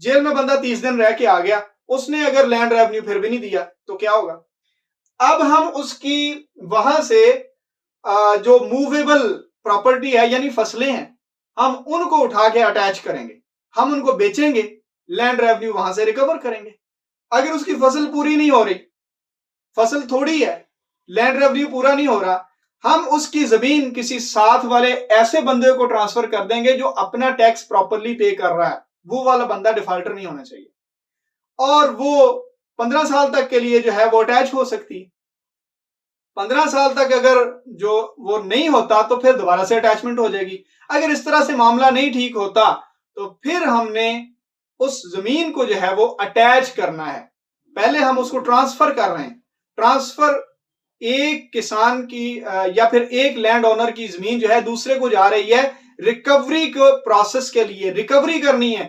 Jail में बंदा 30 दिन रह के आ गया, उसने अगर लैंड रेवेन्यू फिर भी नहीं दिया तो क्या होगा? अब हम उसकी वहां से जो मूवेबल प्रॉपर्टी है यानी फसलें हैं, हम उनको उठा के अटैच करेंगे, हम उनको बेचेंगे, लैंड रेवेन्यू वहां से रिकवर करेंगे। अगर उसकी फसल पूरी नहीं हो रही, फसल थोड़ी है, लैंड रेवेन्यू पूरा नहीं हो रहा, हम उसकी जमीन किसी साथ वाले ऐसे बंदे को ट्रांसफर कर देंगे जो अपना टैक्स प्रॉपरली पे कर रहा है, वो वाला बंदा डिफॉल्टर नहीं होना चाहिए, और वो 15 साल तक के लिए जो है वो अटैच हो सकती है। 15 साल तक अगर जो वो नहीं होता तो फिर दोबारा से अटैचमेंट हो जाएगी। अगर इस तरह से मामला नहीं ठीक होता तो फिर हमने उस जमीन को जो है वो अटैच करना है। पहले हम उसको ट्रांसफर कर रहे हैं, ट्रांसफर एक किसान की या फिर एक लैंड ओनर की जमीन जो है दूसरे को जा रही है, रिकवरी को प्रोसेस के लिए रिकवरी करनी है।